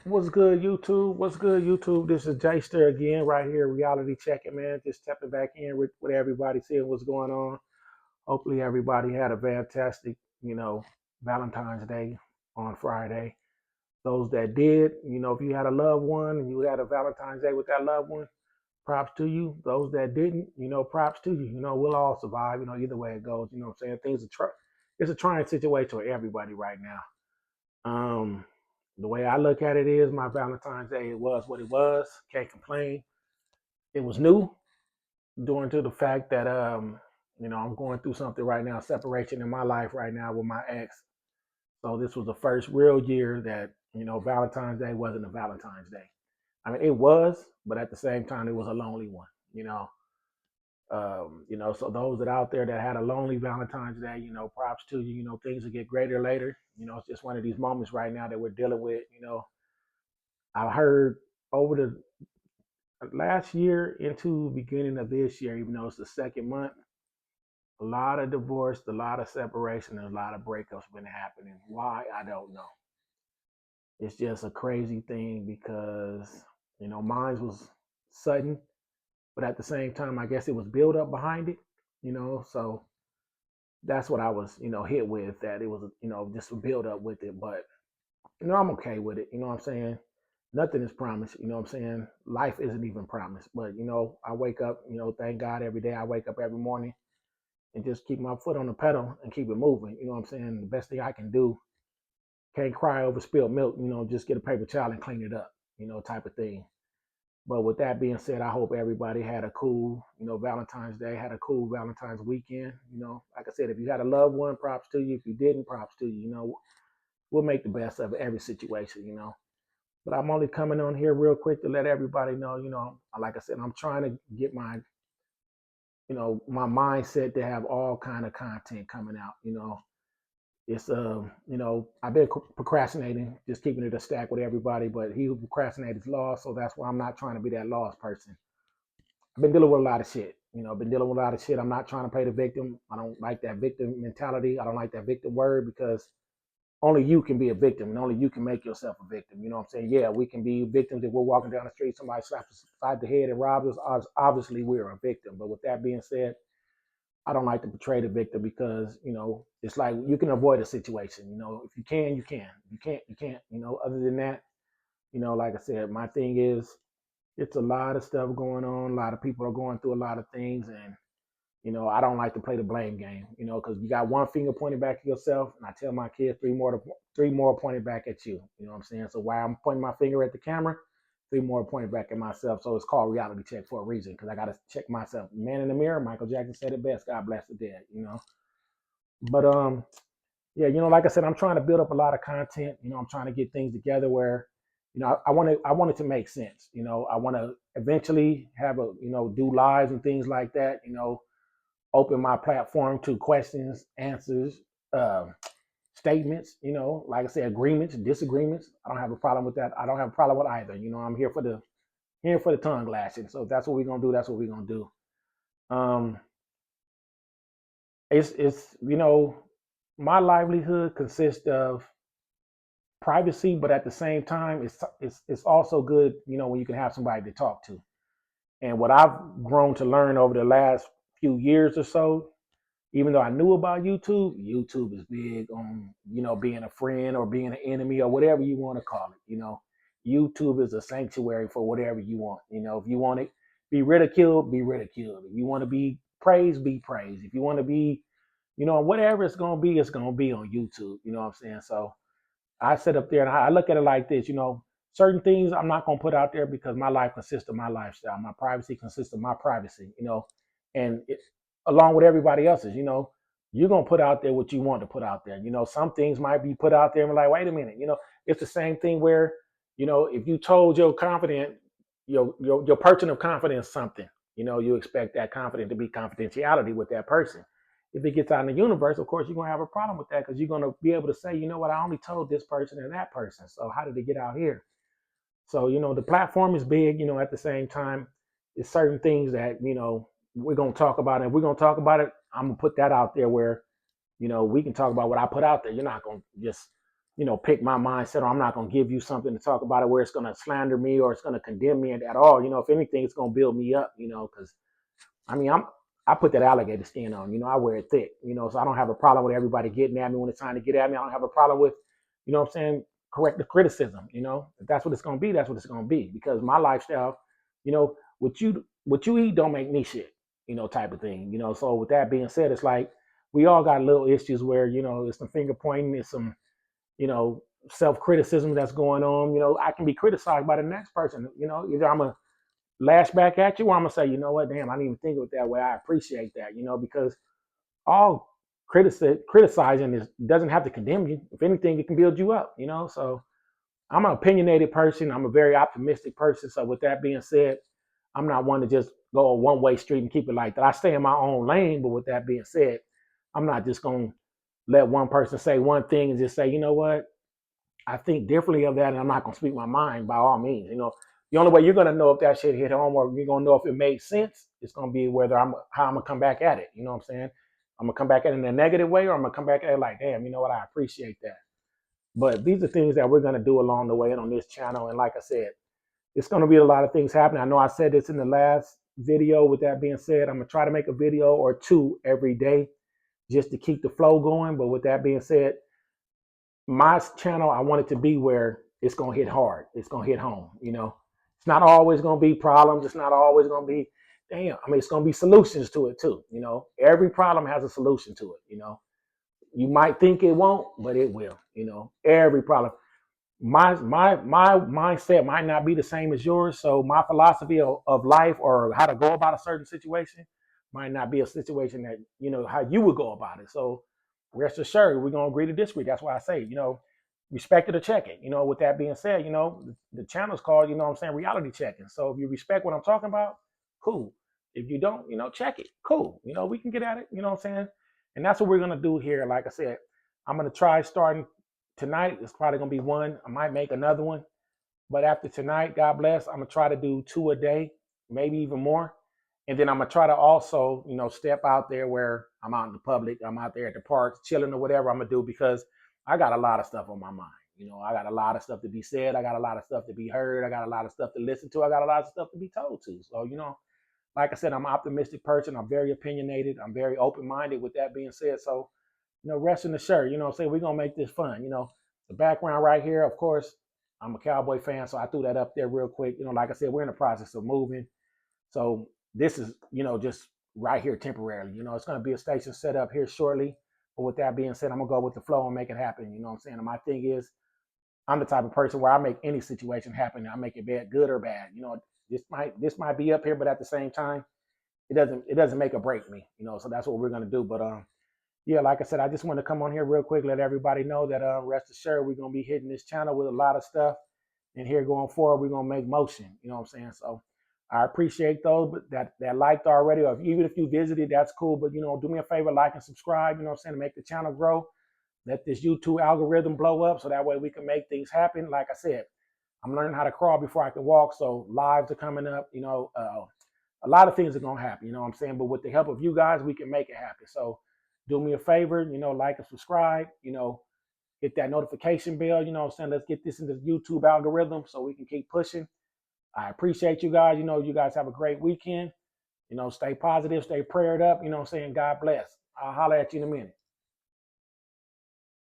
What's good, YouTube? What's good, YouTube? This is Jayster again, right here, reality checking, man. Just stepping back in with everybody, seeing what's going on. Hopefully, everybody had a fantastic, Valentine's Day on Friday. Those that did, if you had a loved one and you had a Valentine's Day with that loved one, props to you. Those that didn't, props to you. We'll all survive. Either way it goes. You know what I'm saying? It's a trying situation for everybody right now. Um, the way I look at it is my Valentine's Day, it was what it was. Can't complain. It was new, due to the fact that I'm going through something right now, separation in my life right now with my ex. So this was the first real year that, Valentine's Day wasn't a Valentine's Day. I mean, it was, but at the same time, it was a lonely one, you know. So those that out there that had a lonely Valentine's Day, props to you. Things will get greater later. It's just one of these moments right now that we're dealing with. I heard over the last year into beginning of this year, even though it's the second month, a lot of divorce, a lot of separation, and a lot of breakups been happening. Why? I don't know. It's just a crazy thing because, mine was sudden, but at the same time, I guess it was build up behind it, so that's what I was, hit with, that it was, just a build up with it. But, I'm okay with it. You know what I'm saying? Nothing is promised. You know what I'm saying? Life isn't even promised. But, I wake up, thank God every day. I wake up every morning and just keep my foot on the pedal and keep it moving. You know what I'm saying? The best thing I can do, can't cry over spilled milk, just get a paper towel and clean it up, type of thing. But with that being said, I hope everybody had a cool, Valentine's Day, had a cool Valentine's weekend. Like I said, if you had a loved one, props to you. If you didn't, props to you. We'll make the best of every situation. But I'm only coming on here real quick to let everybody know, like I said, I'm trying to get my mindset to have all kind of content coming out. It's I've been procrastinating, just keeping it a stack with everybody. But he who procrastinates is lost, so that's why I'm not trying to be that lost person. I've been dealing with a lot of shit. I've been dealing with a lot of shit. I'm not trying to play the victim. I don't like that victim mentality. I don't like that victim word because only you can be a victim and only you can make yourself a victim. You know what I'm saying? Yeah, we can be victims if we're walking down the street, somebody slaps us upside the head and robs us. Obviously, we're a victim. But with that being said, I don't like to portray the victim because, it's like you can avoid a situation. If you can, you can. If you can't, you can't. Other than that, like I said, my thing is it's a lot of stuff going on. A lot of people are going through a lot of things. And, I don't like to play the blame game, because you got one finger pointed back at yourself. And I tell my kids three more pointed back at you. You know what I'm saying? So while I'm pointing my finger at the camera, three more pointed back at myself. So it's called reality check for a reason because I got to check myself. Man in the mirror, Michael Jackson said it best. God bless the dead. But yeah, like I said, I'm trying to build up a lot of content. I'm trying to get things together where, I want it to make sense. I want to eventually have do lives and things like that. Open my platform to questions, answers, uh, statements. Like I said, agreements, disagreements. I don't have a problem with that. I don't have a problem with either. I'm here for the tongue lashing. So if that's what we're gonna do, that's what we're gonna do. Um, it's my livelihood consists of privacy, but at the same time, it's also good, when you can have somebody to talk to. And what I've grown to learn over the last few years or so, even though I knew about YouTube, YouTube is big on, being a friend or being an enemy or whatever you want to call it. YouTube is a sanctuary for whatever you want. If you want to be ridiculed, be ridiculed. If you want to be praised, be praised. If you want to be, whatever it's going to be, it's going to be on YouTube. You know what I'm saying? So I sit up there and I look at it like this, certain things I'm not going to put out there because my life consists of my lifestyle. My privacy consists of my privacy, and along with everybody else's, you're going to put out there what you want to put out there. Some things might be put out there and be like, wait a minute, it's the same thing where, if you told your person of confidence something, you expect that confidence to be confidentiality with that person. If it gets out in the universe, of course, you're going to have a problem with that because you're going to be able to say, you know what, I only told this person and that person. So how did it get out here? So, the platform is big, at the same time, it's certain things that, we're going to talk about. And if we're going to talk about it, I'm going to put that out there where, we can talk about what I put out there. You're not going to just pick my mindset, or I'm not going to give you something to talk about it where it's going to slander me or it's going to condemn me at all. If anything, it's going to build me up, because I mean, I put that alligator skin on, I wear it thick, so I don't have a problem with everybody getting at me when it's time to get at me. I don't have a problem with, what I'm saying, corrective criticism, if that's what it's going to be, that's what it's going to be, because my lifestyle, what you eat don't make me shit, type of thing, so with that being said, it's like, we all got little issues where, it's some finger pointing, it's some, you know, self criticism that's going on. I can be criticized by the next person. Either I'm gonna lash back at you, or I'm gonna say, you know what, damn, I didn't even think of it that way. I appreciate that. Because all criticizing doesn't have to condemn you. If anything, it can build you up. So I'm an opinionated person. I'm a very optimistic person. So with that being said, I'm not one to just go a one way street and keep it like that. I stay in my own lane. But with that being said, I'm not just gonna let one person say one thing and just say, you know what, I think differently of that, and I'm not gonna speak my mind by all means. The only way you're gonna know if that shit hit home, or you're gonna know if it made sense, it's gonna be whether how I'm gonna come back at it. You know what I'm saying? I'm gonna come back at it in a negative way, or I'm gonna come back at it like, damn, you know what? I appreciate that. But these are things that we're gonna do along the way and on this channel. And like I said, it's gonna be a lot of things happening. I know I said this in the last video. With that being said, I'm gonna try to make a video or two every day just to keep the flow going. But with that being said, my channel, I want it to be where it's gonna hit hard. It's gonna hit home. It's not always gonna be problems. It's not always gonna be, damn. I mean, it's gonna be solutions to it too. Every problem has a solution to it. You might think it won't, but it will. Every problem. My mindset might not be the same as yours. So my philosophy of life, or how to go about a certain situation, might not be a situation that how you would go about it. So rest assured, we're gonna agree to disagree. That's why I say, respect it or check it. With that being said, the channel's called, what I'm saying, reality checking. So if you respect what I'm talking about, cool. If you don't, check it. Cool. We can get at it, what I'm saying? And that's what we're gonna do here. Like I said, I'm gonna try starting tonight. It's probably gonna be one. I might make another one. But after tonight, God bless, I'm gonna try to do 2 a day, maybe even more. And then I'm gonna try to also, step out there where I'm out in the public, I'm out there at the parks, chilling or whatever I'm gonna do, because I got a lot of stuff on my mind. I got a lot of stuff to be said, I got a lot of stuff to be heard, I got a lot of stuff to listen to, I got a lot of stuff to be told to. So, like I said, I'm an optimistic person, I'm very opinionated, I'm very open-minded. With that being said, so rest in the shirt, say we're gonna make this fun. The background right here, of course, I'm a Cowboy fan, so I threw that up there real quick. Like I said, we're in the process of moving. So this is, just right here temporarily. It's gonna be a station set up here shortly. But with that being said, I'm gonna go with the flow and make it happen. You know what I'm saying? And my thing is, I'm the type of person where I make any situation happen. I make it bad, good or bad. This might be up here, but at the same time, it doesn't make or break me. So that's what we're gonna do. But yeah, like I said, I just want to come on here real quick, let everybody know that rest assured, we're going to be hitting this channel with a lot of stuff. And here going forward, we're going to make motion. You know what I'm saying? So I appreciate those that liked already, or even if you visited, that's cool. But, do me a favor, like and subscribe, you know what I'm saying, to make the channel grow. Let this YouTube algorithm blow up so that way we can make things happen. Like I said, I'm learning how to crawl before I can walk. So lives are coming up, a lot of things are going to happen, you know what I'm saying? But with the help of you guys, we can make it happen. So do me a favor, like and subscribe, hit that notification bell, you know what I'm saying? Let's get this into the YouTube algorithm so we can keep pushing. I appreciate you guys. You guys have a great weekend. Stay positive, stay prayed up, you know what I'm saying? God bless. I'll holler at you in a minute.